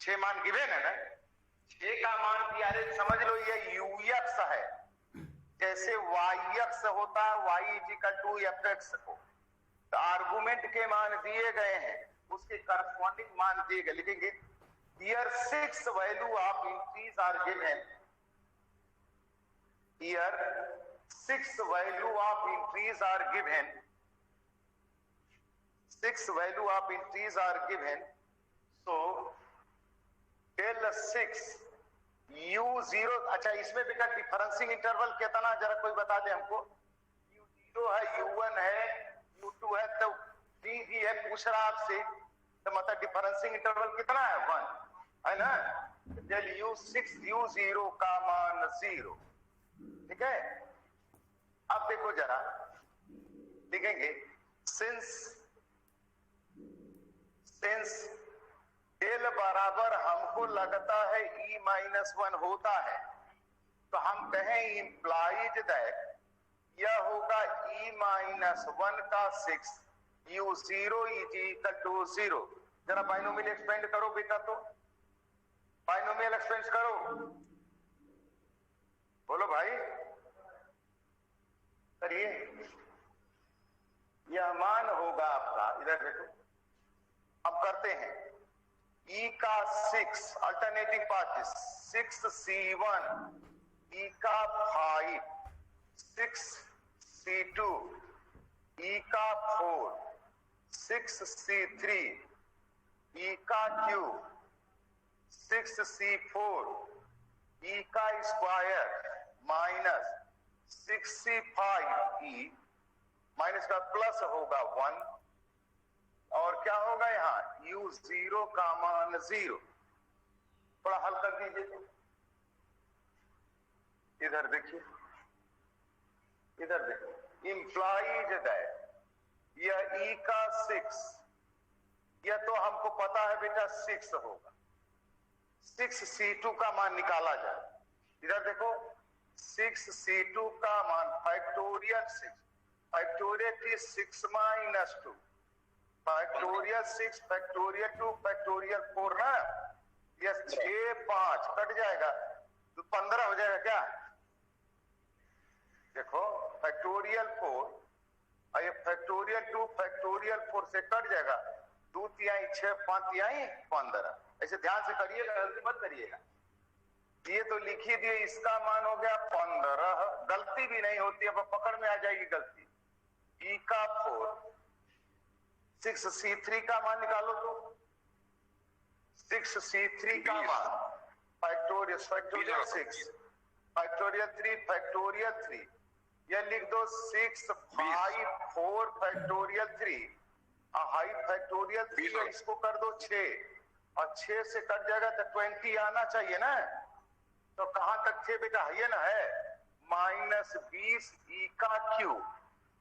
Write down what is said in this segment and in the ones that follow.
6 मान गिवन है ना, 6 का मान दिया है, समझ लो ये यूएक्स है। जैसे वाई एक्स होता है, Y is equal to F X को, तो आर्गुमेंट के मान दिए गए हैं, उसके करस्पॉन्डिंग मान दिए गए, लिखेंगे here 6 value of increase are given, here 6 value of increase are given, 6 value of increase are given, so del 6 u0, अच्छा इसमें बेटा डिफरेंसिंग इंटरवल कितना, जरा कोई बता दे हमको। u0 है, u1 है, u2 है, तो d भी है, पूछ रहा आपसे, तो मतलब डिफरेंसिंग इंटरवल कितना है, 1 है ना। del u6 u0 का मान 0, ठीक है। अब देखो जरा लिखेंगे सिंस डेल बराबर हमको लगता है e-1 होता है, तो हम कहें इंप्लाइज दैट यह होगा e-1 का 6 u0 इज इक्वल टू 0। जरा बाइनोमियल एक्सपेंड करो बेटा, तो बाइनोमियल एक्सपेंड करो, बोलो भाई करिए। यह मान होगा आपका, इधर देखो अब करते हैं, e का 6 अल्टरनेटिव पार्ट 6c1, e का 5 6c2, e का 4 6c3, e का क्यूब 6c4, e का स्क्वायर माइनस 6c5e, माइनस का प्लस होगा 1, और क्या होगा यहां u0 का मान 0। थोड़ा हल कर दीजिए, तो इधर देखिए, इधर देखिए, इंप्लाइज दैट यह e का 6, यह तो हमको पता है बेटा 6 होगा, 6c2 का मान निकाला जाए। इधर देखो 6c2 का मान factorial 6, factorial 6 minus 2, factorial 6 factorial 2 factorial 4 ना, यह 6 5 कट जाएगा तो 15 हो जाएगा क्या। देखो फैक्टोरियल 4 और ये फैक्टोरियल 2 फैक्टोरियल 4 से कट जाएगा, 2 तिहाई 6 5 तिहाई 15। ऐसे ध्यान से करिएगा, गलती मत करिएगा। ये तो लिख ही दिए, इसका मान हो गया 15, गलती भी नहीं होती, अब पकड़ में आ जाएगी गलती। e का 4, 6c3 का मान निकालो, तो 6c3 का मान फैक्टोरियल 6 फैक्टोरियल 3 फैक्टोरियल 3, यह लिख दो 6 5 4 फैक्टोरियल 3 हाई फैक्टोरियल 3, इसको कर दो 6 और 6 से कट जाएगा तो 20 आना चाहिए ना। तो कहां तक थे बेटा, ये ना है माइनस 20 e का क्यूब,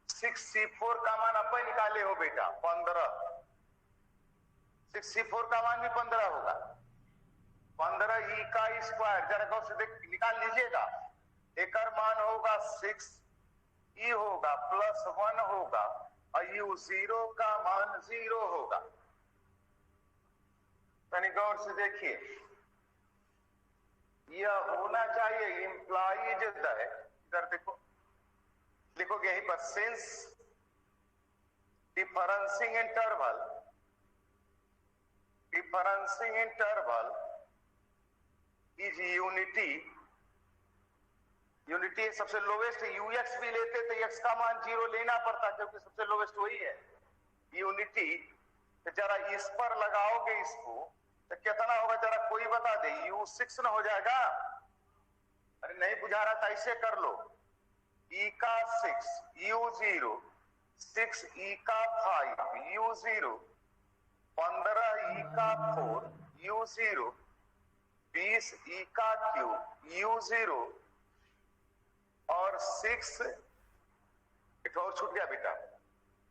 6c4 का मान अब निकाले हो बेटा 15, 6c4 का मान भी 15 होगा, 15 e का स्क्वायर, जरा गौर से देख निकाल लीजिएगा, एक मान होगा 6 e होगा प्लस 1 होगा और u0 का मान 0 होगा। तनी गौर से देखिए, यह होना चाहिए इंप्लाइज दैट, इधर देखो लिखोगे यहीं पर, since differencing interval is unity, unity सबसे लोवेस्ट, यूएक्स भी लेते तो एक्स का मान 0 लेना पड़ता क्योंकि सबसे लोवेस्ट वही है यूनिटी। तो जरा इस पर लगाओगे इसको तो कितना होगा, जरा कोई बता दे, u6 ना हो जाएगा। अरे नहीं बुझा रहा था, ऐसे कर लो, e का 6 u0 6 e का 5 u0 15 e का 4 u0 20 e का क्यूब u0 और 6 एक और छूट गया बेटा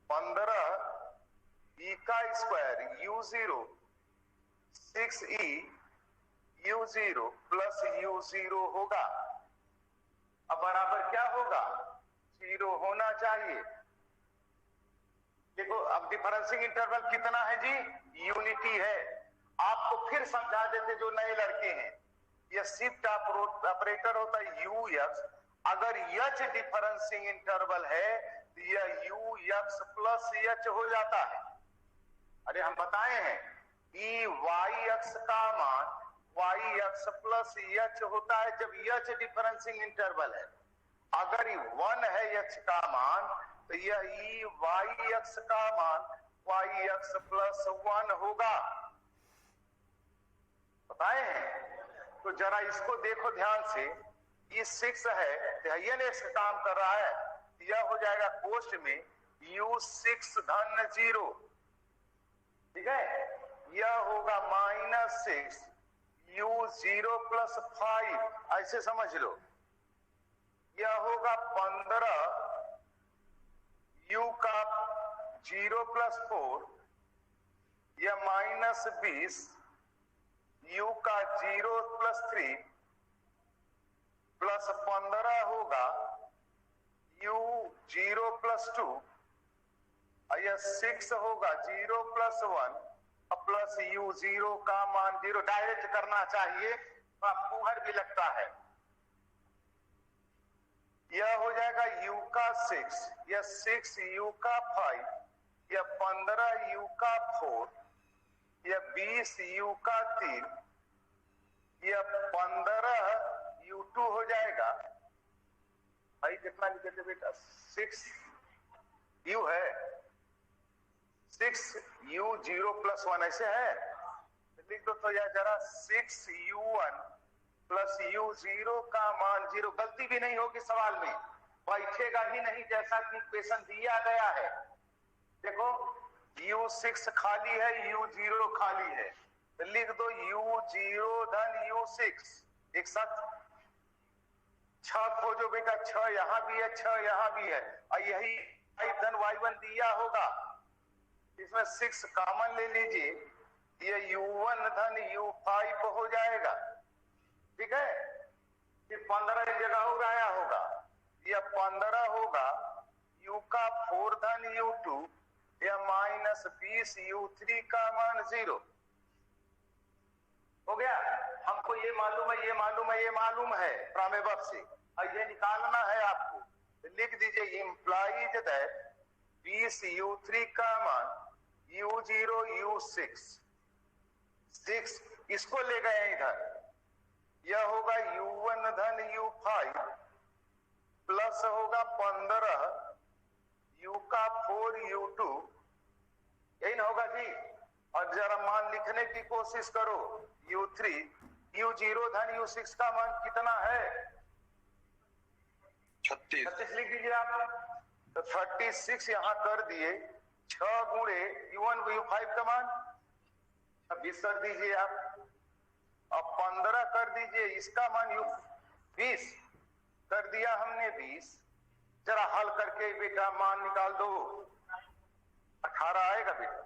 15 e का square u0 6e u0 plus u0 होगा। अब बराबर क्या होगा, 0 होना चाहिए। देखो अब डिफरेंसिंग इंटरवल कितना है जी, यूनिटी है। आपको फिर फिर समझा देते जो नए लड़के हैं। यह शिफ्ट ऑपरेटर होता है यू एक्स, अगर एच डिफरेंसिंग इंटरवल है तो यह यू एक्स प्लस एच हो जाता है। अरे हम बताए हैं कि वाई एक्स का मान वाई एक्स प्लस एच होता है जब एच डिफरेंसिंग इंटरवल है। अगर 1 है एच का मान तो यह ई वाई एक्स का मान वाई एक्स प्लस 1 होगा। बताए हैं? तो जरा इसको देखो ध्यान से, ये 6 है तो यह एक्स काम कर रहा है, यह हो जाएगा कोष्ट में u6 धन 0, ठीक है। यह होगा -6 u0 प्लस 5, ऐसे समझ लो। यह होगा 15 u का 0 प्लस 4, यह -20 u का 0 प्लस 3 प्लस 15 होगा u0 प्लस 2, यह 6 होगा 0 प्लस 1 प्लस u0 का मान 0। डायरेक्ट करना चाहिए तो आपको हर भी लगता है। यह हो जाएगा u का 6, यह 6 u का 5, यह 15 u का 4, यह 20 u का 3, यह 15 u2 हो जाएगा। भाई कितना लिखे थे बेटा? 6 u है, 6 u0 प्लस 1 ऐसे है, लिख दो तो यह जरा 6 u1 प्लस u0 का मान 0। गलती भी नहीं होगी सवाल में, बैठेगा ही नहीं जैसा कि क्वेश्चन दिया गया है। देखो u6 खाली है, u0 खाली है, तो लिख दो u0 धन u6। एक साथ 6 खोजो बेटा, 6 यहां भी है 6 यहां भी है, और यही धन y1 दिया होगा, इसमें 6 कॉमन ले लीजिए, ये u1 धन u5 हो जाएगा, ठीक है। फिर 15 एक जगह और आया होगा, यह 15 होगा u का 4 धन u2, यह -20 u3 का मान 0 हो गया। हमको ये मालूम है, ये मालूम है, ये मालूम है प्रामेय से, और ये निकालना है आपको। तो लिख दीजिए इंप्लाइज दैट 20 u3 का मान u0 u6, 6 इसको ले गए इधर, यह होगा u1 धन u5 प्लस होगा 15 u का 4 u2, यही ना होगा जी। और जरा मान लिखने की कोशिश करो, u3 u0 धन u6 का मान कितना है? 36 लिख दीजिए आप। तो 36 यहां कर दिए, 6 गुणे u1 u5 का मान 26 कर दीजिए आप, अब 15 कर दीजिए, इसका मान u20 कर दिया हमने 20। जरा हल करके बेटा मान निकाल दो, 18 आएगा बेटा।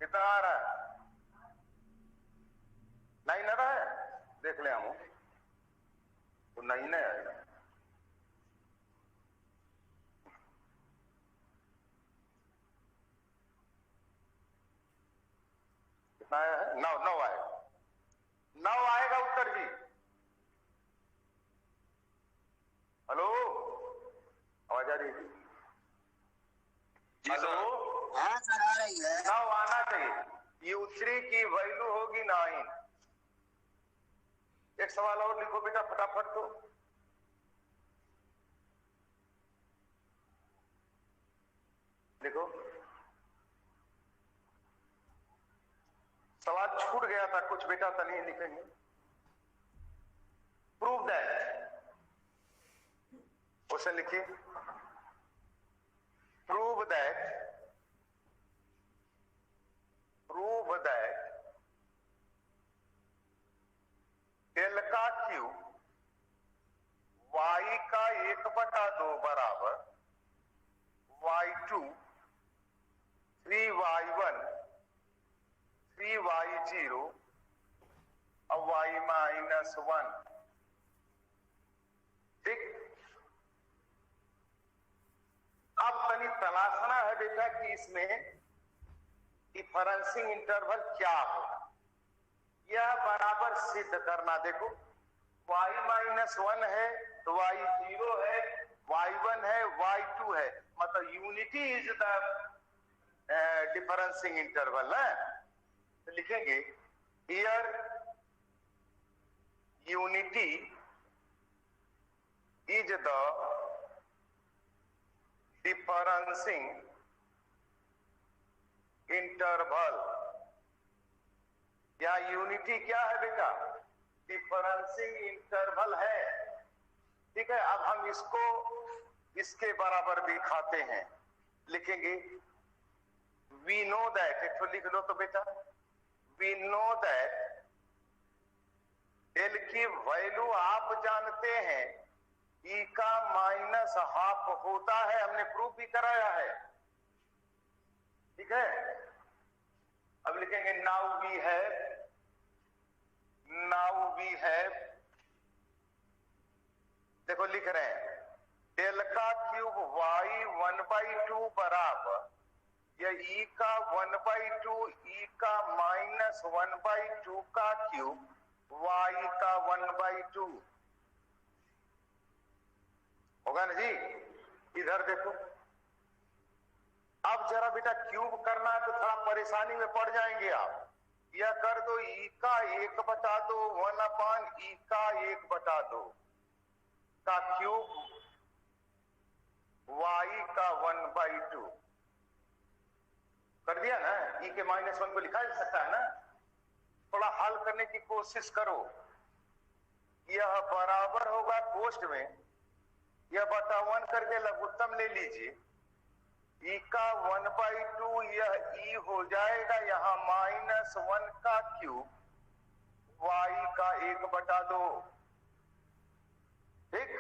कितना आ रहा है? 9 आ रहा है, देख ले हम तो 9 आएगा। कितना आया है? 9 आएगा, 9 आएगा उत्तर जी। हेलो, आवाज आ रही है? हेलो, हाँ सर आ रही है। 9 आना चाहिए। u3 की वैल्यू होगी 9। एक सवाल और लिखो बेटा फटाफट। तो देखो सवाल छूट गया था कुछ बेटा, तो नहीं लिखेंगे। प्रूव दैट, क्वेश्चन लिखिए। प्रूव दैट डेल का क्यू y का 1/2 बराबर y2 3y1 3y0 और y-1। ठीक, अब तनी तलाशना है बेटा कि इसमें डिफरेंसिंग इंटरवल क्या होगा, यह बराबर सिद्ध करना। देखो y-1 है तो y0 है, y1 है, y2 है, मतलब unity is the differencing interval है। तो लिखेंगे here unity is the differencing interval. या यूनिटी क्या है बेटा? डिफरेंसिंग इंटरवल है। ठीक है, अब हम इसको इसके बराबर भी खाते हैं, लिखेंगे वी नो दैट, एक तो लिख लो तो बेटा, वी नो दैट डेल की वैल्यू आप जानते हैं ई का माइनस हाफ होता है, हमने प्रूफ भी कराया है। ठीक है, अब लिखेंगे नाउ वी हैव, देखो लिख रहे हैं डेल का क्यूब y 1/2 बराबर या ई का 1/2 ई का माइनस 1/2 का क्यूब y का 1/2 होगा ना जी। इधर देखो, अब जरा बेटा क्यूब करना है तो थोड़ा परेशानी में पड़ जाएंगे आप। यह कर दो ई का 1/2 1/e का 1/2 का क्यूब y का 1/2 कर दिया ना। ई के -1 को लिखा जा सकता है ना। थोड़ा हल करने की कोशिश करो। यह बराबर होगा कोष्ठ में, यह बटा 1 करके लघुत्तम ले लीजिए, ई का 1/2 यह ई हो जाएगा, यहां -1 का क्यूब y का 1/2। ठीक,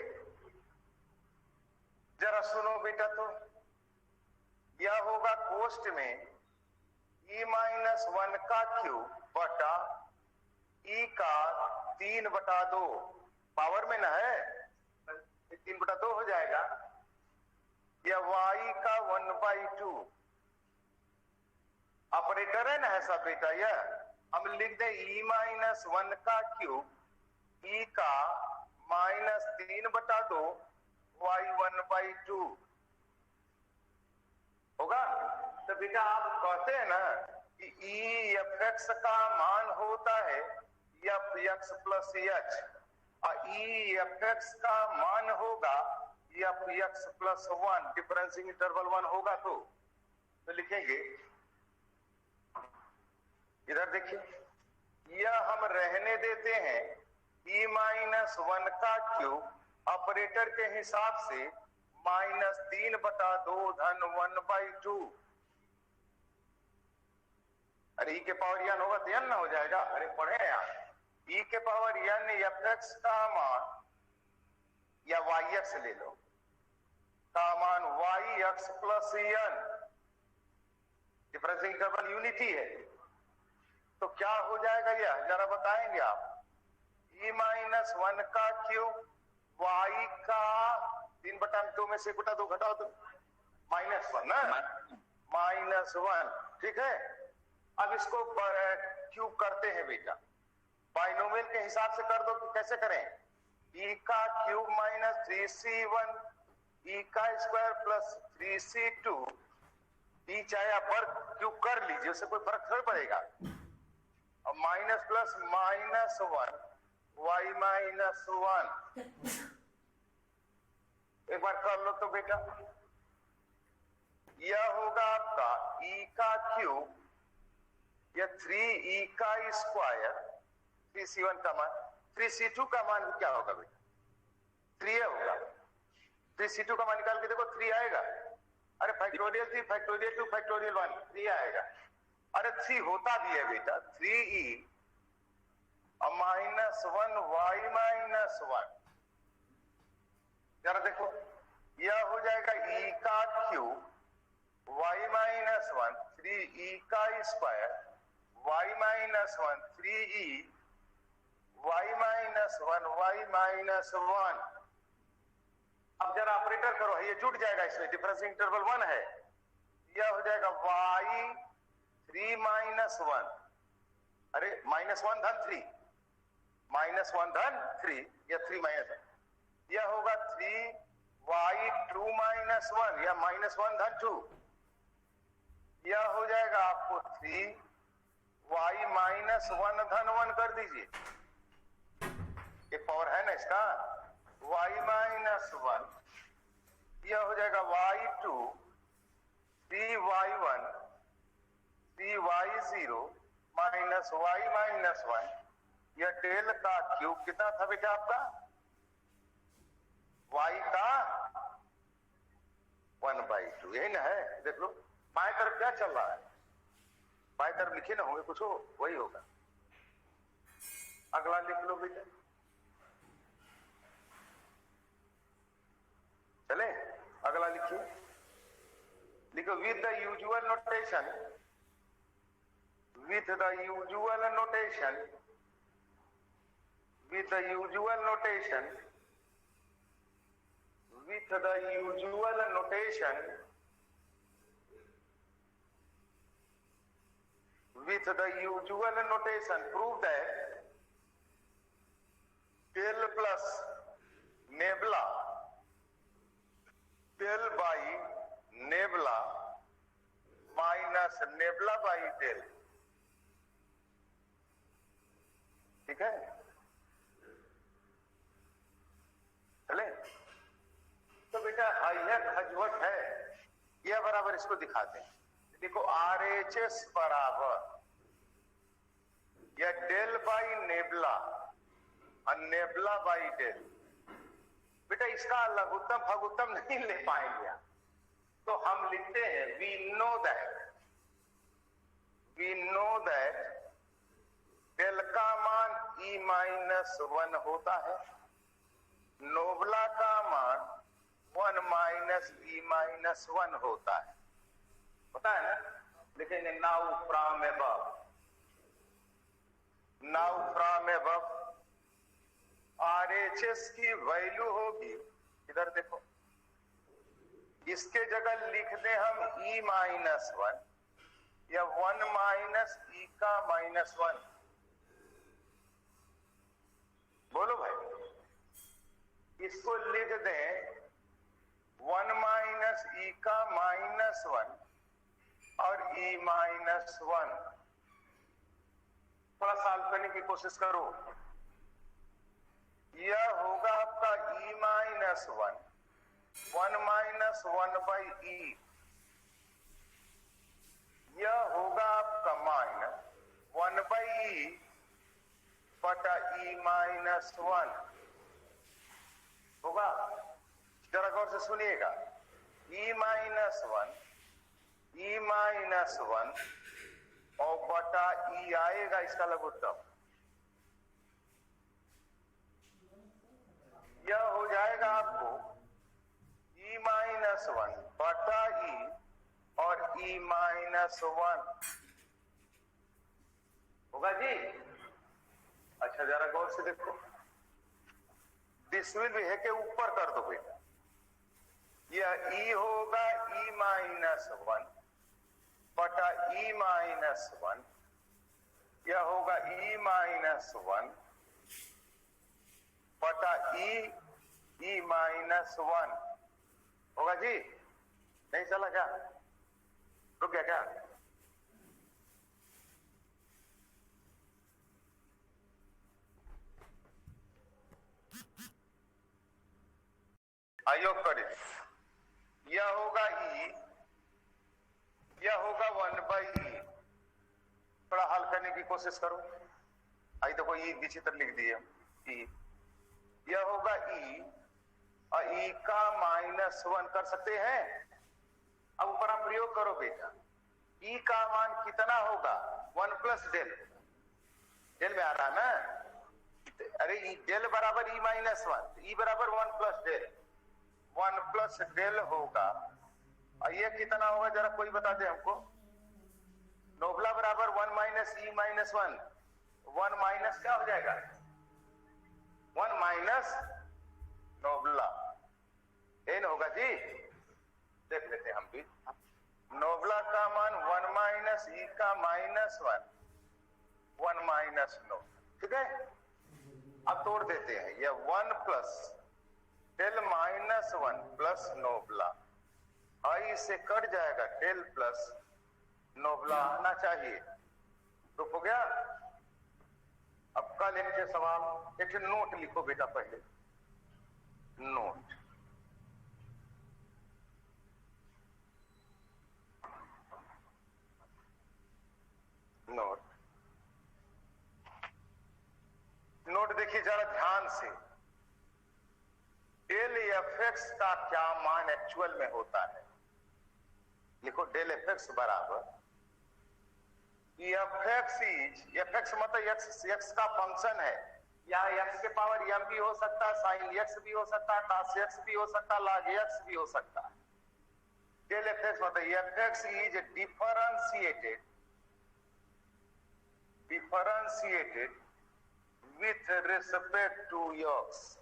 जरा सुनो बेटा, तो यह होगा कोष्ठ में e-1 का क्यूब बटा ई का 3/2, पावर में ना है, 3/2 हो जाएगा। यह y का 1/2 ऑपरेटर है ना, है सब बेटा। यह हम लिख दें e-1 का क्यूब ई का -3/2 y 1/2 होगा। तो बेटा आप कहते हैं ना कि ई एफ एक्स का मान होता है एफ एक्स प्लस एच, और ई एफ एक्स का मान होगा एफ एक्स प्लस 1, डिफरेंसिंग इंटरवल 1 होगा। तो लिखेंगे, इधर देखिए, यह हम रहने देते हैं e-1 का क्यूब ऑपरेटर के हिसाब से -3/2 धन 1/2। अरे ई के पावर n होगा तो n ना हो जाएगा। अरे पढ़े यार, ई के पावर n एफ एक्स का मान या वाई एक्स ले लो, का मान y x plus n, differencing interval unity है। तो क्या हो जाएगा यह, जरा बताएंगे आप? e-1 का क्यूब y का 3/2 में से 1/2 घटाओ तो -1 ना, -1। ठीक है, अब इसको क्यूब करते हैं बेटा, बाइनोमियल के हिसाब से कर दो। तो कैसे करें? e का क्यूब -3c1 e का स्क्वायर प्लस 3c2, e चाहे आप वर्ग क्यूब कर लीजिए, उससे कोई फर्क थोड़ी पड़ेगा। और माइनस प्लस -1 y -1, एक बार कर लो तो बेटा, यह होगा आपका e का क्यूब या 3e का स्क्वायर, 3c1 का मान, 3c2 का मान क्या होगा बेटा? 3 होगा। 3c2 का मान निकाल के देखो, 3 आएगा। अरे फैक्टोरियल 3 फैक्टोरियल 2 फैक्टोरियल 1, 3 आएगा। अरे 3 होता भी है बेटा, 3e और -1 y -1। जरा देखो, यह हो जाएगा e का क्यूब y -1 3e का square y -1 3e y -1 y -1। अब जरा ऑपरेटर करो, ये जुट जाएगा, इसमें डिफरेंस इंटरवल 1 है, यह हो जाएगा y3 माइनस 1, अरे -1 धन 3, -1 धन 3, या 3 माइनस, यह होगा 3y2 माइनस 1, या -1 धन 2, यह हो जाएगा आपको 3y माइनस 1 धन 1 कर दीजिए, एक पावर है ना इसका, y माइनस 1, यह हो जाएगा y2 3y1 3y0 minus y minus 1, यह डेल का क्यूब कितना था बेटा आपका, y का 1/2, यही ना है, देख लो बाएं तरफ क्या चल रहा है, बाएं तरफ लिखे ना होंगे कुछ, हो वही होगा। अगला लिख लो बेटा, चले अगला लिखिए, लिखो with the usual notation, with the usual notation, with the usual notation, with the usual notation, with the usual notation, prove that del plus nebula, del by nebula minus nebula by del, ठीक है, चले। तो बेटा यह खजवट है, यह बराबर इसको दिखाते हैं, देखो RHS बराबर या डेल बाई नेबला और नेबला बाई डेल, बेटा इसका लघुत्तम फगुत्तम नहीं ले पाएंगे, तो हम लिखते हैं वी नो दैट डेल का मान E-1 होता है, नोबला का मान 1 - E-1 होता है ना, लिखेंगे नाउ फ्रॉम अबव RHS की वैल्यू होगी, इधर देखो, इसके जगह लिख दे हम E-1 या 1 - E का -1, बोलो भाई, इसको लिख दें 1 - E का -1 और E-1, थोड़ा सॉल्व करने की कोशिश करो, यह होगा आपका E-1 1 - 1/E, यह होगा आपका -1/E बटा E-1 होगा, जरा गौर से सुनिएगा, E-1 और बटा E आएगा इसका लघुत्तम, यह हो जाएगा आपको E-1 बटा E और E-1 होगा जी। अच्छा जरा गौर से देखो, दिस विल भी है कि ऊपर कर दो बेटा, यह E होगा E-1 बटा E-1, यह होगा E-1 बटा E-1 होगा जी। नहीं चला क्या, रुक गया क्या, आयोग करे, यह होगा E, यह होगा 1/E, थोड़ा हल करने की कोशिश करो, आई देखो E विचित्र लिख दिए E, यह होगा E और E का -1 कर सकते हैं, अब ऊपर आप प्रयोग करो बेटा, E का मान कितना होगा 1 + डेल, डेल में आ रहा ना, अरे डेल बराबर E-1, E बराबर 1 + डेल, 1 + डेल होगा, और ये कितना होगा जरा कोई बता दे हमको, नोबला बराबर 1 - E-1, 1 माइनस क्या हो जाएगा, 1 - नोबला, n होगा जी, देख लेते हैं हम भी। नोबला का मान 1 माइनस ई का -1 1 माइनस नो, ठीक है। अब तोड़ देते हैं, ये 1 प्लस डेल -1 प्लस नोबला, आई से कट जाएगा, डेल प्लस नोबला आना चाहिए, तो हो गया। अब कल एक सवाल, एक नोट लिखो बेटा, पहले नोट, नोट नोट देखिए जरा ध्यान से, डेल एफ एक्स का क्या मान एक्चुअल में होता है। लिखो डेल एफ एक्स बराबर F X is, F X मतलब एक्स का फंक्शन है, या एक्स के पावर m भी हो सकता है, साइन एक्स भी हो सकता है, cos एक्स भी हो सकता है, log एक्स भी हो सकता है। डेल एफ एक्स मतलब F X is differentiated with respect to X.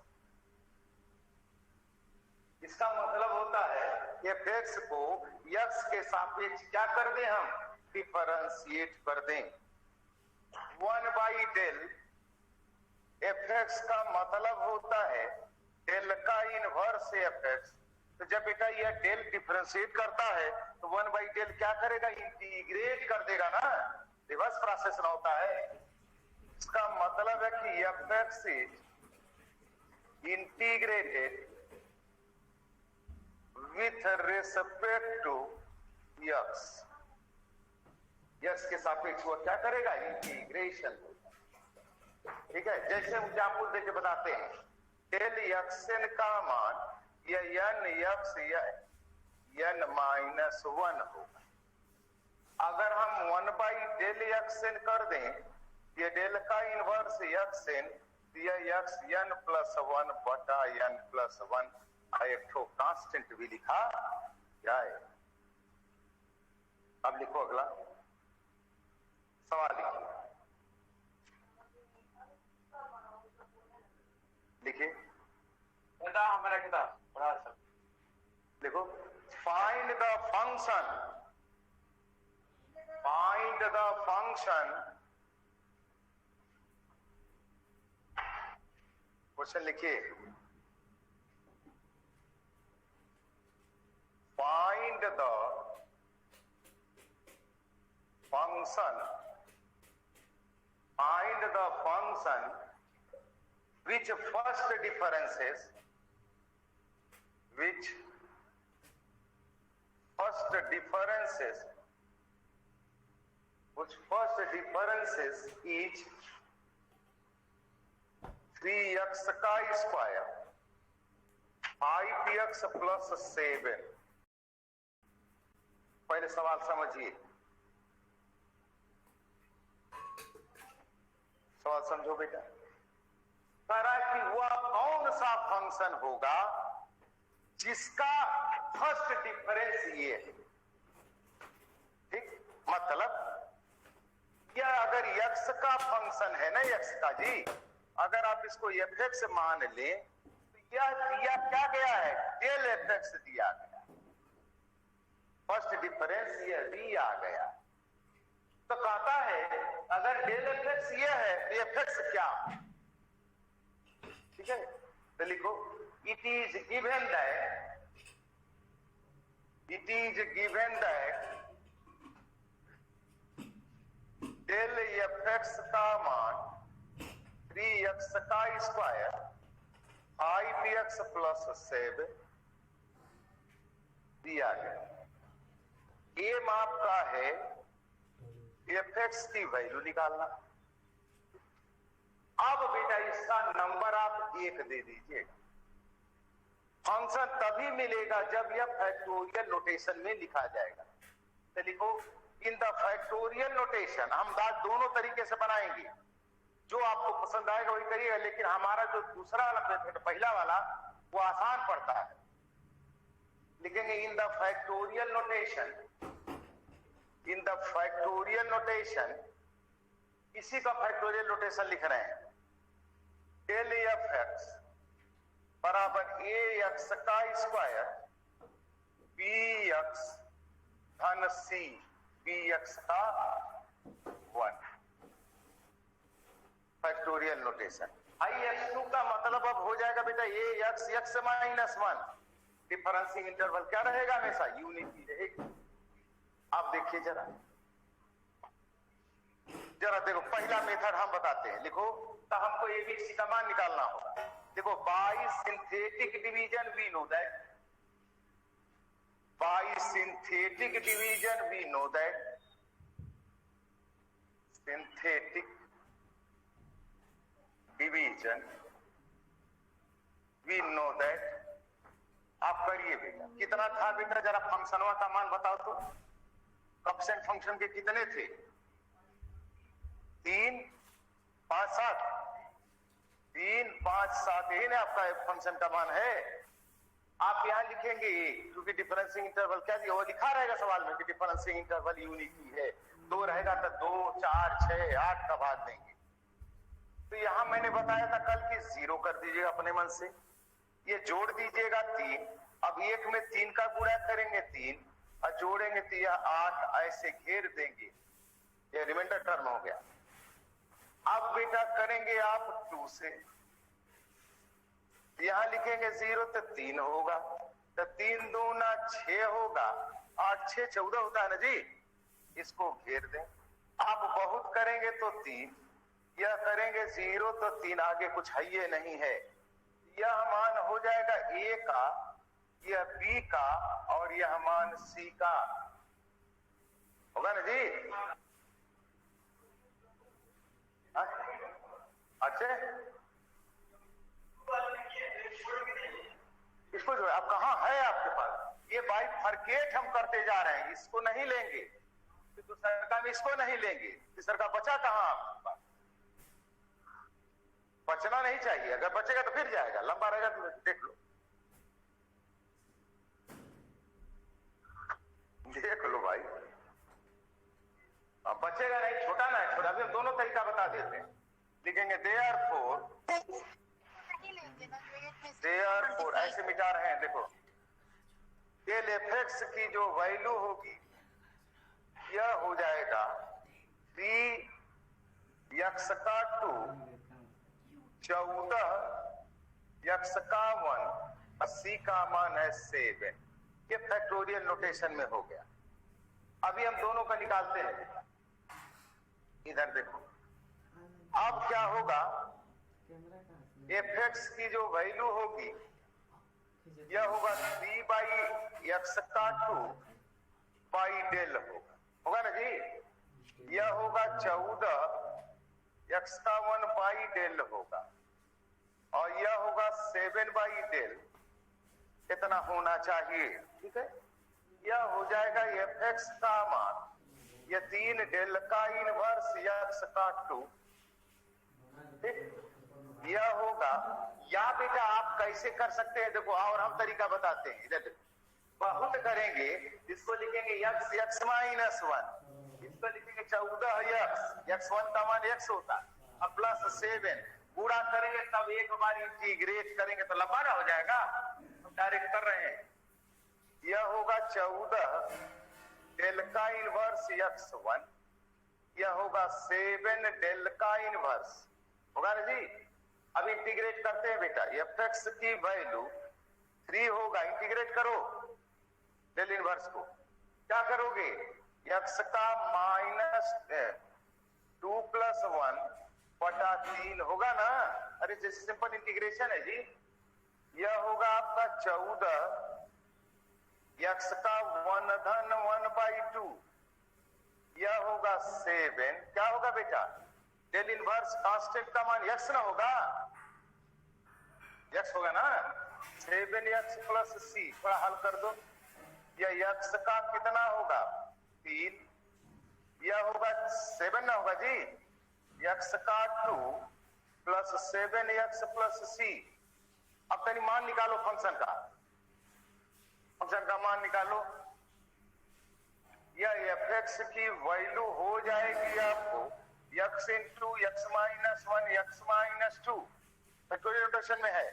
इसका मतलब होता है एफ एक्स को एक्स के सापेक्ष क्या कर दें, हम डिफरेंशिएट कर दें। 1 बाई डेल एफ एक्स का मतलब होता है डेल का इनवर्स एफ एक्स। तो जब बेटा यह डेल डिफरेंशिएट करता है तो 1 बाई डेल क्या करेगा, इंटीग्रेट कर देगा ना, रिवर्स प्रोसेस ना होता है। इसका मतलब है कि F X is integrated with respect to X. X के सापेक्ष वो क्या करेगा, इंटीग्रेशन, ठीक है। जैसे एग्जाम्पल देके बताते हैं, डेल एक्सएन का मान या एन एक्स या एन -1 होगा। अगर हम 1 बाई डेल एक्सएन कर दें, ये डेल का इनवर्स एक्सएन, यह एक्स एन प्लस 1 बटा एन प्लस 1 एक ठो कांस्टेंट भी लिखा जाए। अब लिखो अगला सवाल, लिखिए बेटा, हमारा किताब बड़ा सा देखो, find the function, find the function, question लिखिए, find the function, find the function which first differences, which first differences is 3x का स्क्वायर 5x प्लस 7। पहले सवाल समझिए, सवाल समझो बेटा। कह रहा है कि वह कौन सा फंक्शन होगा जिसका फर्स्ट डिफरेंस ये है, ठीक। मतलब यह अगर x का फंक्शन है ना, x का जी, अगर आप इसको एफ एक्स मान लें तो यह दिया क्या गया है, डेल एफ एक्स दिया गया, फर्स्ट डिफरेंस यह दिया गया। तो कहता है अगर डेल एफ एक्स ये है तो एफ एक्स क्या, ठीक है। तो लिखो, it is given that del F X का मान 3x का स्क्वायर 5x प्लस 7 दिया गया। एम आपका है एफ एक्स की वैल्यू निकालना। अब बेटा इसका नंबर आप 1 दे दीजिएगा। फंक्शन तभी मिलेगा जब यह फैक्टोरियल नोटेशन में लिखा जाएगा। तो लिखो, इन द फैक्टोरियल नोटेशन, हम दोनों तरीके से बनाएंगे, जो आपको पसंद आएगा वही करिएगा, लेकिन हमारा जो दूसरा वाला मेथड, पहला वाला, वो आसान पड़ता है। लिखेंगे in the factorial notation, in the factorial notation, इसी का फैक्टोरियल नोटेशन लिख रहे हैं। डेल एफ एक्स बराबर ए एक्स का स्क्वायर बी एक्स धन सी बी एक्स का 1 फैक्टोरियल नोटेशन। IX2 का मतलब अब हो जाएगा बेटा ए एक्स एक्स माइनस 1। डिफरेंसिंग इंटरवल क्या रहेगा? हमेशा यूनिटी रहेगी। आप देखिए जरा देखो, पहला मेथड हम बताते हैं, लिखो। तो हमको एबीसी का मान निकालना होगा। देखो, by synthetic division we know that, by synthetic division we know that, synthetic division we know that. आप करिए बेटा, कितना था बेटा? जरा फंक्शनवा का मान बताओ तो। कोएफिशिएंट फंक्शन के कितने थे? 3, 5, 7। 3, 5, 7 ही ना आपका फंक्शन का मान है। आप यहां लिखेंगे क्योंकि डिफरेंसिंग इंटरवल क्या दिया? वो लिखा रहेगा सवाल में कि डिफरेंसिंग इंटरवल यूनिटी है। 2 रहेगा तो 2, 4, 6, 8 का भाग देंगे। तो यहां मैंने बताया था कल कि 0 कर दीजिएगा अपने मन से, ये जोड़ दीजिएगा 3। अब 1 में 3 का गुणा करेंगे 3 और जोड़ेंगे तो यह 8, ऐसे घेर देंगे। ये रिमाइंडर टर्म हो गया। अब बेटा करेंगे आप 2 से, यहां लिखेंगे 0 तो 3 होगा, तो 3 दूना 6 होगा, 8 6 14 होता है ना जी। इसको घेर दें। आप बहुत करेंगे तो 3, यह करेंगे 0 तो 3, आगे कुछ है ये नहीं है। यह मान हो जाएगा ए का, यह बी का और यह मान सी का होगा ना जी। अच्छा, इसको जो अब कहां है आपके पास? ये बाई फरकेट हम करते जा रहे हैं, इसको नहीं लेंगे। दूसरा का में इसको नहीं लेंगे, तीसरा का बचा कहां आपके पास? बचना नहीं चाहिए। अगर बचेगा तो फिर जाएगा, लंबा रहेगा तो देख लो, देख लो भाई। बचेगा नहीं, छोटा ना है, छोटा। अभी हम दोनों तरीका बता देते हैं। लिखेंगे देयरफॉर ऐसे मिटा रहे हैं। देखो, डेल एफएक्स की जो वैल्यू होगी यह हो जाएगा 3 एक्स का 2 14 एक्स का 1 80 का मान है 7। ये फैक्टोरियल नोटेशन में हो गया। अभी हम दोनों का निकालते हैं। इधर देखो, अब क्या होगा? एफएक्स की जो वैल्यू होगी यह होगा 3 बाई एक्स का 2 बाई डेल होगा ना जी। यह होगा 14 एक्स का 1 बाई डेल होगा और यह होगा 7 बाई डेल। इतना होना चाहिए, ठीक है। यह हो जाएगा एफएक्स का मान, यह 3 डेल का इनवर्स एक्स का 2, ठीक। यह होगा, या बेटा आप कैसे कर सकते हैं? देखो, और हम तरीका बताते हैं। इधर बहुत करेंगे, इसको लिखेंगे एक्स एक्स माइनस 1, इसको लिखेंगे 14 एक्स 1 का मान x होता है, अब प्लस 7 पूरा करेंगे, तब एक बार इंटीग्रेट करेंगे तो लंबा ना हो जाएगा। हम डायरेक्ट कर रहे हैं। यह होगा 14 डेल का इनवर्स x1, यह होगा 7 डेल का इनवर्स होगा ना जी। अब इंटीग्रेट करते हैं बेटा। एफएक्स की वैल्यू 3 होगा, इंटीग्रेट करो डेल इनवर्स को। क्या करोगे? एक्स का माइनस 2 प्लस 1 बटा 3 होगा ना। अरे जैसे सिंपल इंटीग्रेशन है जी। यह होगा आपका 14 एक्स का 1 धन 1 बाई 2, यह होगा 7। क्या होगा बेटा? डेल इनवर्स कांस्टेंट का मान x ना होगा, x होगा ना। 7x प्लस c, थोड़ा हल कर दो। यह x का कितना होगा? 3, यह होगा 7 ना होगा जी। x का 2 प्लस 7x प्लस c। अब कहीं मान निकालो फंक्शन का, फंक्शन का मान निकालो। यह fx की वैल्यू हो जाएगी आपको x into x minus 1 x minus 2, factorial notation में है।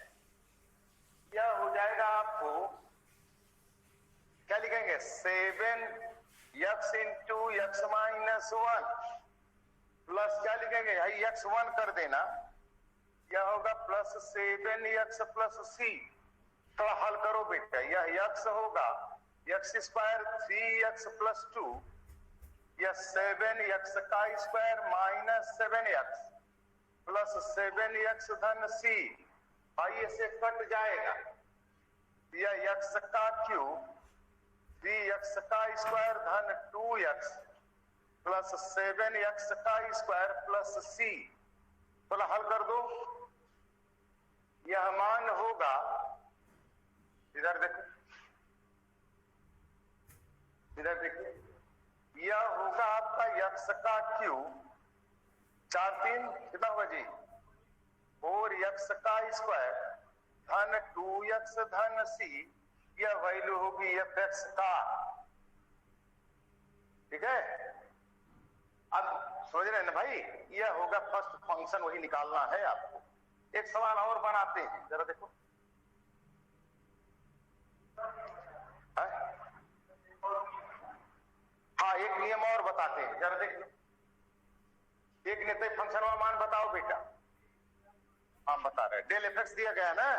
यह हो जाएगा आपको क्या लिखेंगे 7x into x minus 1 plus क्या लिखेंगे भाई x1 कर देना, यह होगा प्लस 7x प्लस c। थोड़ा हल करो बेटा, यह x होगा x स्क्वायर 3x प्लस 2, यह 7x का square minus 7x plus 7x धन c, भाई इसे कट जाएगा, यह x का क्यूब 3x का स्क्वायर धन 2x प्लस 7x का स्क्वायर प्लस c। थोड़ा हल कर दो, यह मान होगा, इधर देखो, इधर देखिए, यह होगा आपका x का क्यूब 4 3 कितना होगा जी 4x का स्क्वायर धन 2x धन c, यह वैल्यू होगी fx का। ठीक है, अब समझ रहे हैं ना भाई, यह होगा फर्स्ट फंक्शन, वही निकालना है आपको। एक सवाल और बनाते हैं, जरा देखो। हाँ एक नियम और बताते हैं, जरा देखो। एक नेता फंक्शन का मान बताओ बेटा। हम बता रहे हैं, डेल एफ एक्स दिया गया ना,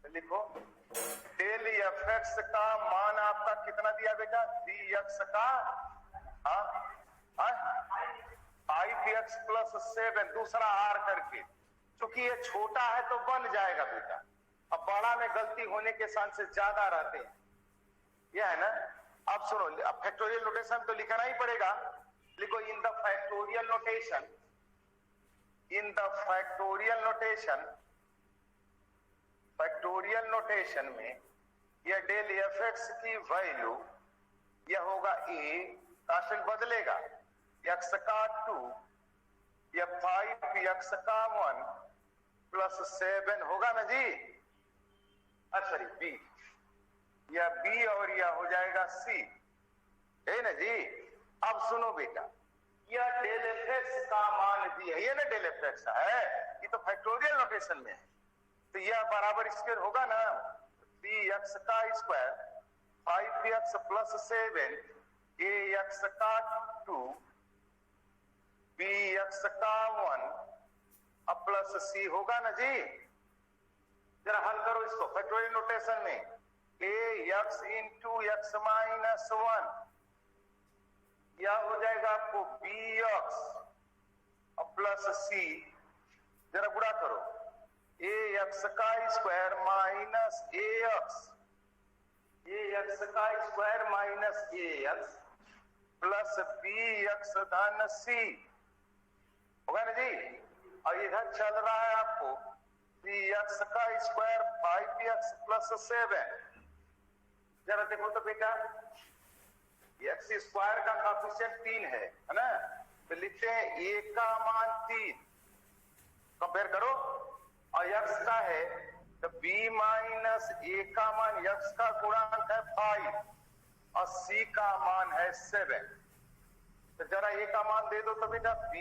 तो लिखो डेल एफ एक्स का मान आपका कितना दिया बेटा 3x का 5x प्लस 7 दूसरा r करके, क्योंकि ये छोटा है तो बन जाएगा बेटा, अब बड़ा में गलती होने के चांसेस ज्यादा रहते हैं, यह है ना। अब सुनो, अब फैक्टोरियल नोटेशन तो लिखना ही पड़ेगा, लिखो in the factorial notation, in the factorial notation, factorial notation में यह डेल एफ एक्स की वैल्यू यह होगा a, कांस्टेंट बदलेगा, x का 2 या 5x का 1 प्लस 7 होगा ना जी, सॉरी b, यह b और यह हो जाएगा c, है ना जी। अब सुनो बेटा, यह डेल एफ एक्स का मान दिया, ये ना डेल एफ एक्स है, ये तो फैक्टोरियल नोटेशन में है, तो यह बराबर स्क्वायर होगा ना 3x का स्क्वायर 5x प्लस 7 ax का 2 bx का 1 अब प्लस c होगा ना जी। जरा हल करो इसको फैक्टोरियल नोटेशन में, ax इंटू एक्स माइनस 1, यह हो जाएगा आपको bx अब प्लस c, जरा गुणा करो ax का स्क्वायर माइनस ax, ax का square minus ax plus bx धन c होगा ना जी। और इधर चल रहा है आपको 3x का स्क्वायर 5x प्लस 7, जरा देखो तो बेटा x स्क्वायर का कोएफिशिएंट 3 है ना, तो लिखते हैं a का मान 3, कंपेयर करो, और x का है तो b माइनस a का मान, x का गुणांक है 5 और c का मान है 7, तो जरा a का मान दे दो तो बेटा b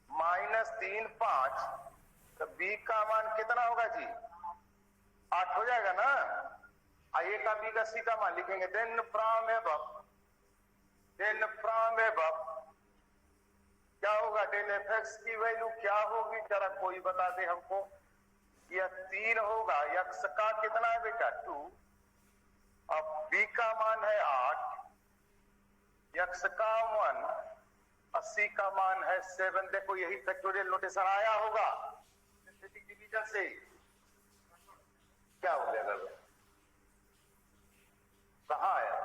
माइनस 3 5, तो b का मान कितना होगा जी 8 हो जाएगा ना, a का b का c का मान लिखेंगे, then from above, then from above क्या होगा डेल एफ एक्स की वैल्यू क्या होगी, जरा कोई बता दे हमको। यह 3 होगा, x का कितना है बेटा 2, अब b का मान है 8, x का 1 और c का मान है 7। देखो यही फैक्टोरियल नोटेशन आया होगा सिंथेटिक डिवीजन से, क्या हो जाएगा कहाँ आया,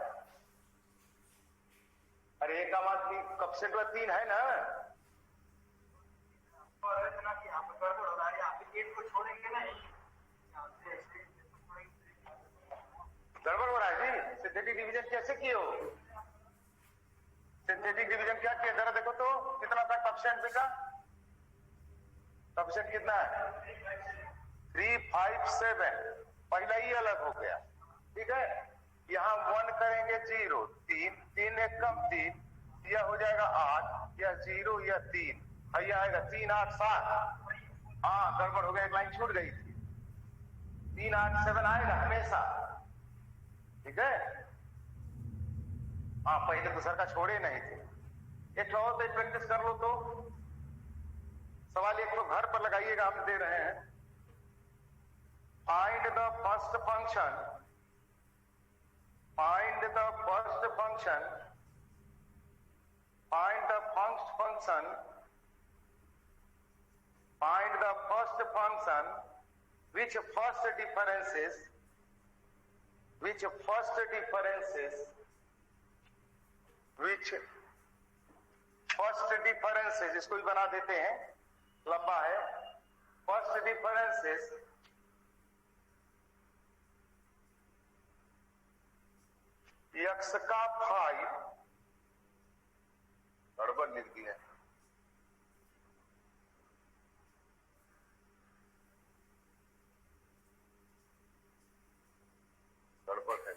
अरे एक का मान 3 कोएफिशिएंट में 3 है ना, गड़बड़ हो रहा है जी। सिंथेटिक डिवीजन कैसे किए हो, सिंथेटिक डिवीजन क्या किया जरा देखो तो, कितना था कोएफिशिएंट का, कोएफिशिएंट कितना है 3 5 7, पहला ही अलग हो गया, ठीक है। यहाँ 1 करेंगे 0 3 3 1 कम 3, यह हो जाएगा 8, यह 0 यह 3, यह आएगा 3 8 7, हाँ गड़बड़ हो गया, एक लाइन छूट गई थी, 387 आएगा हमेशा, ठीक है। हाँ, पहले दूसरा का छोड़े नहीं थे। एक और तो प्रैक्टिस कर लो तो सवाल एक तो घर पर लगाइएगा, हम दे रहे हैं। Find the first function, find the first function, find the first function, find the first function which first differences, which first differences, which first differences, इसको भी बना देते हैं, लंबा है। फर्स्ट डिफरेंसेस x का 5, गड़बड़ लिख दी है, गड़बड़ है,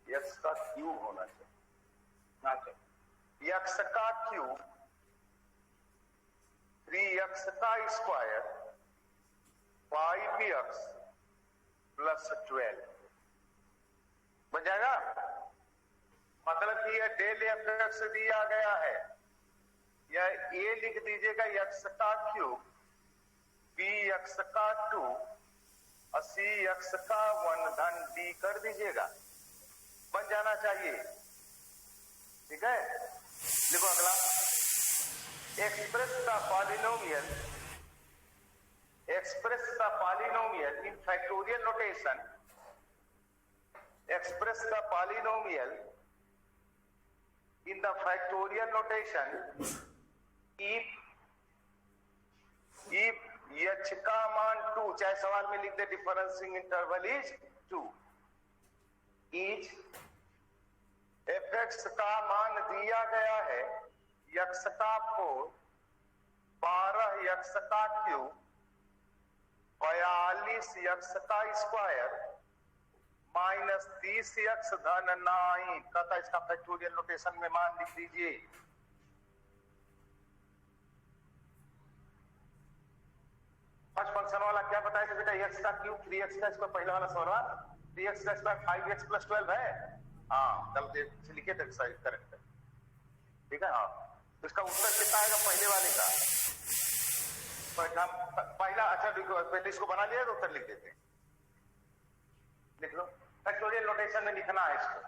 x का क्यूब होना चाहिए, ना चाहिए। x का क्यूब 3x का स्क्वायर 5x प्लस 12 बन जाएगा। मतलब कि यह डेल एफ दिया गया है, या ए लिख दीजिएगा x का क्यूब, बी x का 2 और सी x का 1 धन d कर दीजिएगा, बन जाना चाहिए, ठीक है। देखो अगला, express the polynomial, express the polynomial in factorial notation, express the polynomial in the factorial notation if h का मान 2, चाहे सवाल में लिख दे डिफरेंसिंग इंटरवल इज 2, इज fx का मान दिया गया है x का 4, 12x का क्यूब, 42x का स्क्वायर माइनस 30x धन 9 कहता, इसका फैक्टोरियल नोटेशन में मान लिख दीजिए। फर्स्ट फंक्शन वाला क्या बताया बेटा, x का क्यूब 3x का स्क्वायर, पहला वाला सवाल 3x का स्क्वायर 5x प्लस 12 है। हाँ, कल के लिखे थे करेक्ट है, ठीक है। हाँ, तो इसका उत्तर कितना आएगा पहले वाले का, पहला। अच्छा देखो, पहले इसको बना लिया तो उत्तर लिख देते हैं, लिख लो। फैक्टोरियल नोटेशन में लिखना है इसको,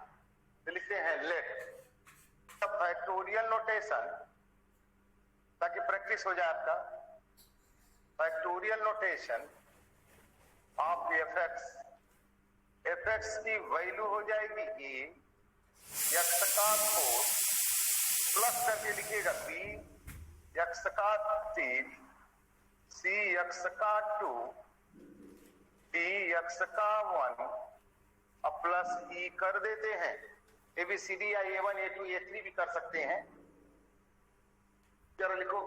तो लिखते हैं लेट फैक्टोरियल नोटेशन, ताकि प्रैक्टिस हो जाए आपका। Factorial notation of fx, fx की वैल्यू हो जाएगी a, x का 4 प्लस करके लिखिएगा b, x का 3, c x का 2, d x का 1 अब प्लस e कर देते हैं। ABCD या A1 A2 A3 भी कर सकते हैं। जरा लिखो,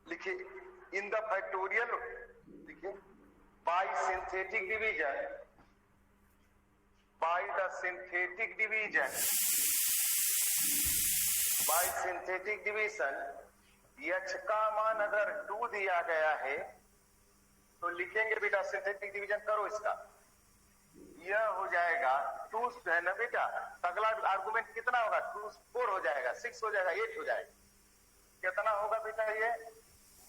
लिखिए इन द फैक्टोरियल, लिखिए bye synthetic division, by the synthetic division, bye synthetic division h का मान अगर 2 दिया गया है तो लिखेंगे बेटा, सिंथेटिक डिवीजन करो इसका, यह हो जाएगा 2 है ना बेटा, अगला आर्गुमेंट कितना होगा, 2 4 हो जाएगा, 6 हो जाएगा, 8 हो जाएगा, कितना होगा बेटा, ये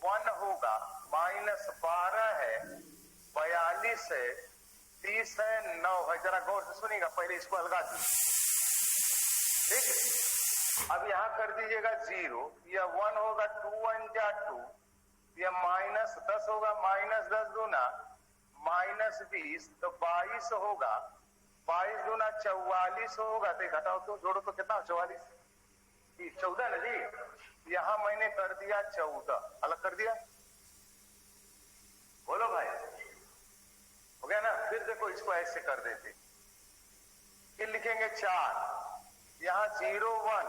1 होगा, माइनस 12 है, 42 है, 30 है, 9 है। जरा गौर से सुनिएगा, पहले इसको अलगा दीजिए, ठीक। अब यहां कर दीजिएगा 0, यह 1 होगा, 2 1 जा 2, यह माइनस 10 होगा, माइनस 10 दूना माइनस 20, तो 22 होगा, 22 दूना 44 होगा, तो घटाओ तो जोड़ो तो कितना, 44 14 ना जी। यहां मैंने कर दिया 14, अलग कर दिया, बोलो भाई, हो गया ना। फिर देखो इसको ऐसे कर देते, फिर लिखेंगे 4, यहां 0 1,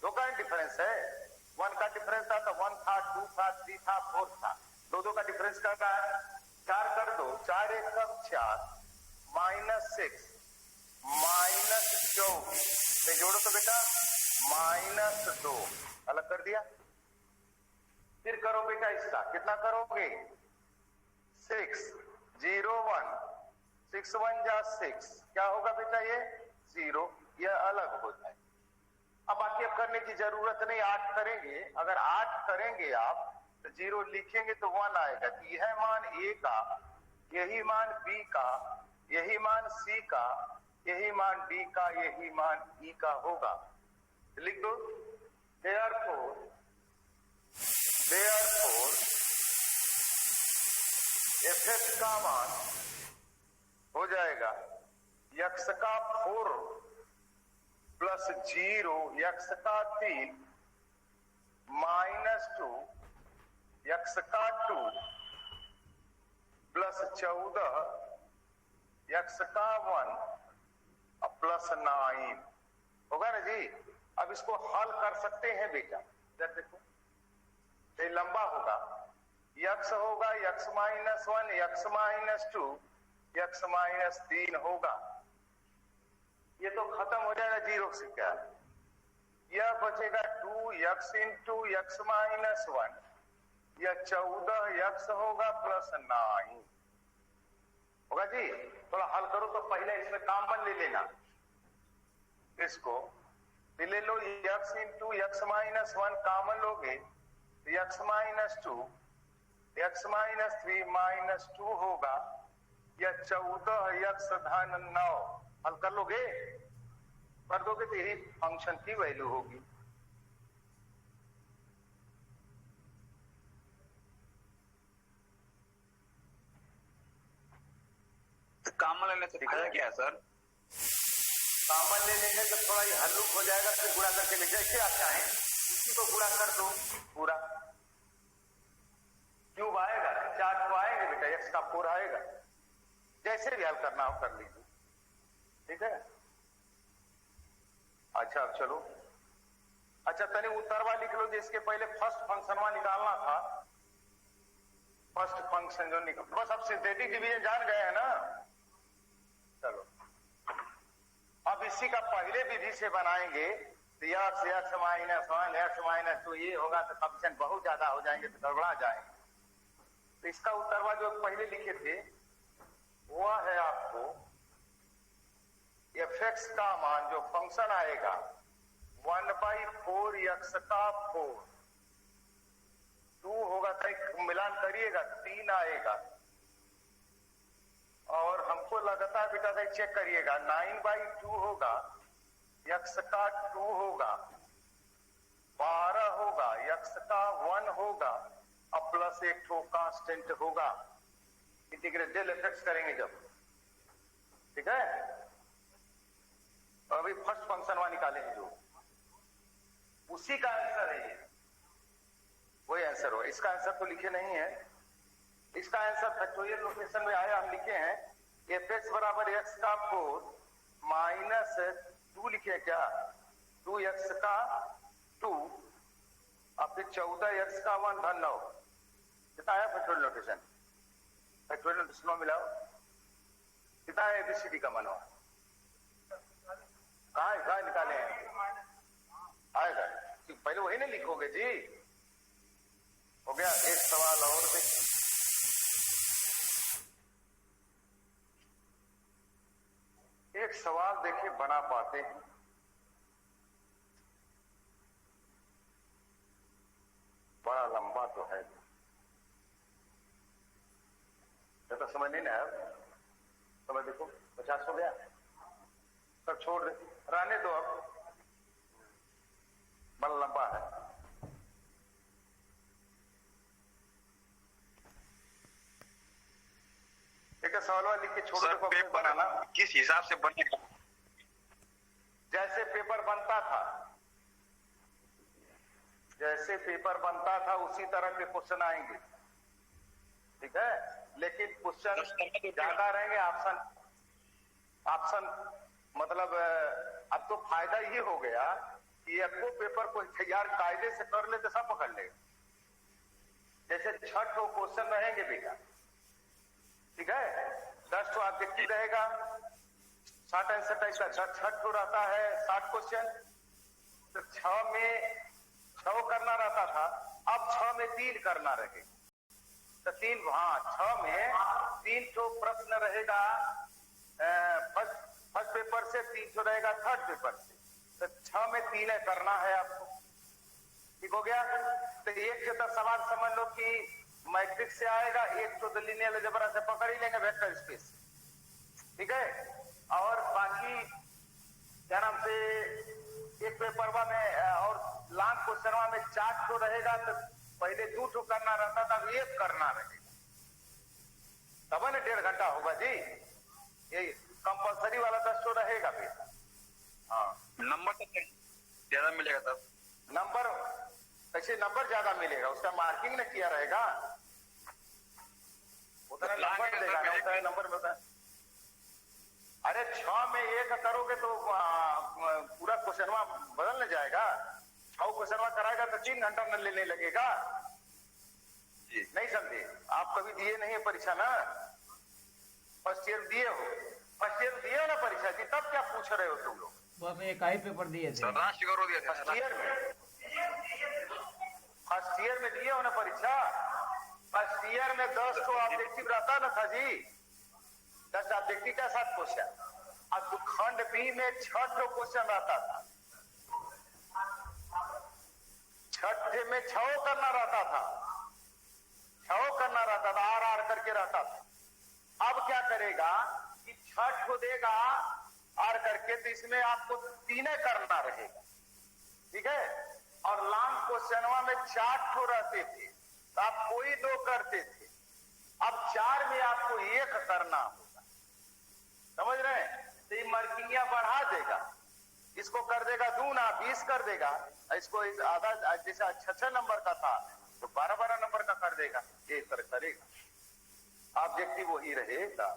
2 का डिफरेंस है, 1 का डिफरेंस था तो 1 था, 2 था, 3 था, 4 था, 2 का डिफरेंस कर रहा है, 4 कर दो, 4 1 कब 4, माइनस 6 माइनस 24, जोड़ो तो बेटा -2 अलग कर दिया। फिर करो बेटा इसका, कितना करोगे 6 0 1 6 1 जा 6, क्या होगा बेटा ये 0, यह अलग हो जाए। अब बाकी अब करने की जरूरत नहीं, 8 करेंगे। अगर 8 करेंगे आप तो 0 लिखेंगे तो 1 आएगा। तो यह मान A का, यही मान B का, यही मान C का, यही मान D का, यही मान E का होगा। लिख दो therefore fx का मान हो जाएगा x का 4 प्लस 0 x का 3 -2 x का 2 प्लस 14 x का 1 प्लस 9 होगा ना जी। अब इसको हल कर सकते हैं बेटा, इधर देखो, ये लंबा होगा, x होगा x -1 x -2 x -3 होगा। ये तो खत्म हो जाएगा 0 से, क्या यह बचेगा 2x इंटू x -1, यह 14x होगा प्लस 9 होगा जी। थोड़ा हल करो तो पहले इसमें कॉमन ले लेना, इसको ले लो, x इंटू x -1 कॉमन लोगे तो x -2 x -3 -2 होगा, यह 14x धन 9 हल कर लोगे, कर दोगे तो यही फंक्शन की वैल्यू होगी। कॉमन लेने से फायदा क्या है सर? कॉमन ले लेंगे तो थोड़ा ये हल्लुक हो जाएगा, फिर गुणा करके ले, जैसे आप चाहें इसी को गुणा कर दो पूरा, क्यूब आएगा, 4 तो आएंगे बेटा, x का 4 आएगा, जैसे भी हल करना हो कर लीजिए, ठीक है। अच्छा अब चलो, अच्छा तनी उत्तरवा लिख लो, जिसके पहले फर्स्ट फंक्शनवा निकालना था, फर्स्ट फंक्शन जो निकल, बस अब सिंथेटिक डिवीजन जान गए हैं ना। चलो अब इसी का पहले विधि से बनाएंगे तो x -1 x -2 ये होगा तो ऑप्शन बहुत ज्यादा हो जाएंगे तो गड़बड़ा जाएंगे। तो इसका उत्तरवा जो पहले लिखे थे वह है आपको fx का मान जो फंक्शन आएगा 1/4 x का 4, 2 होगा, तो मिलान करिएगा 3 आएगा, और हमको लगता है बेटा चेक करिएगा 9/2 होगा, x का 2 होगा, 12 होगा, x का 1 होगा, अब प्लस एक ठो कांस्टेंट होगा। इंटीग्रेट डेल एफएक्स करेंगे जब, ठीक है। अभी फर्स्ट फंक्शन वहां निकालेंगे जो, उसी का आंसर है ये, वही आंसर हो। इसका आंसर तो लिखे नहीं है, इसका आंसर फैक्टोरियल नोटेशन में आया, हम लिखे हैं fx बराबर x का 4 माइनस 2 लिखे क्या, 2x का 2 अब फिर 14x का 1 धन 9, कितना है फैक्टोरियल नोटेशन, फैक्टोरियल नोटेशन में मिलाओ कितना है एबीसीडी का मानो, कहाँ निकाले हैं, आएगा पहले वही नहीं लिखोगे जी। हो गया, एक सवाल और देखिए, एक सवाल देखिए बना पाते हैं, बड़ा लंबा तो है, तो समझ नहीं ना है, समझ देखो 50 हो गया, सब छोड़ दे, रहने दो, अब बड़ा लंबा है। एक सवाल लिख के छोड़ दो, पेपर बनाना किस हिसाब से बनेगा, जैसे पेपर बनता था, जैसे पेपर बनता था उसी तरह के क्वेश्चन आएंगे, ठीक है। लेकिन क्वेश्चन ज्यादा रहेंगे, ऑप्शन मतलब अब तो फायदा ये हो गया कि आपको पेपर को तैयार कायदे से कर ले तो सब पकड़ लेगा। जैसे 6 क्वेश्चन रहेंगे बेटा, ठीक है, 10 ऑब्जेक्टिव रहेगा, 60 आंसर टाइप का 6 रहता है, 60 क्वेश्चन, तो 6 में 6 करना रहता था, अब 6 में 3 करना रहेगा। तो 3, हाँ 6 में 3 तो प्रश्न रहेगा फर्स्ट पेपर से, 3 तो रहेगा थर्ड पेपर से। तो 6 में 3 करना है आपको, ठीक हो गया। तो एक से तो सवाल समझ लो कि मैट्रिक्स से आएगा, एक तो लीनियर अलजेब्रा से पकड़ ही लेंगे वेक्टर स्पेस, ठीक है। और बाकी क्या नाम से एक पेपर में और लॉन्ग क्वेश्चन में 4 तो रहेगा, तो पहले 2 तो करना रहता था, अब 1 करना रहेगा, तब ना 1.5 घंटा होगा जी। ये कंपलसरी वाला 10 तो रहेगा बेटा। हाँ, नंबर तो ज्यादा मिलेगा तब। नंबर कैसे नंबर ज्यादा मिलेगा, उसका मार्किंग ने किया रहेगा, उतना नंबर देगा ना, उतना नंबर में होता है। अरे 6 में 1 करोगे तो पूरा क्वेश्चन बदल न जाएगा। 6 क्वेश्चन कराएगा तो 3 घंटा न लेने लगेगा। नहीं समझे आप, कभी दिए नहीं है परीक्षा ना, फर्स्ट ईयर दिए हो, फर्स्ट ईयर दिए हो ना परीक्षा जी, तब क्या पूछ रहे हो तुम लोग? बस एक ही पेपर दिए थे फर्स्ट ईयर में, फर्स्ट ईयर में दिए हो ना परीक्षा। फर्स्ट ईयर में 10 तो ऑब्जेक्टिव रहता ना था जी, 10 ऑब्जेक्टिव का 7 क्वेश्चन। अब खंड बी में 6 क्वेश्चन रहता था, 6 में 6 करना रहता था, 6 करना रहता था, आर करके रहता था। अब क्या करेगा कि 6 को देगा आर करके, तो इसमें आपको 3 करना रहेगा, ठीक है। और लॉन्ग क्वेश्चनवा में 4 रहते थे, तो आप कोई 2 करते थे, अब 4 में आपको 1 करना होगा, समझ रहे हैं। तो ये मार्किंगिया बढ़ा देगा, इसको कर देगा 2 ना 20 कर देगा, इसको आधा जैसा 6 नंबर का था तो 12 नंबर का कर देगा, ये तरह करेगा, ऑब्जेक्टिव वही रहेगा,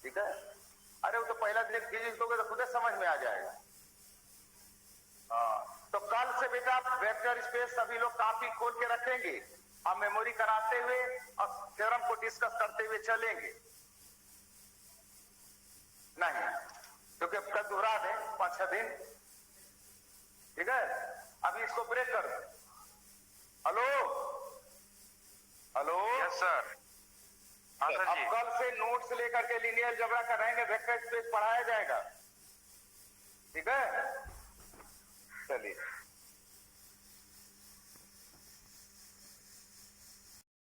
ठीक है। अरे वो तो पहला दिन फिजिक्स लोगे तो खुद समझ में आ जाएगा। हाँ, तो कल से बेटा वेक्टर स्पेस सभी लोग कॉपी खोल के रखेंगे, हम मेमोरी कराते हुए और थ्योरम को डिस्कस करते हुए चलेंगे, नहीं क्योंकि अब कल दोहरा दें 5-6 दिन, ठीक है। अभी इसको ब्रेक कर दो। Hello hello, yes sir. हाँ सर अब जी। कल से नोट्स लेकर के लीनियर अलजेब्रा कराएंगे, वेक्टर स्पेस पढ़ाया जाएगा, ठीक है। चलिए।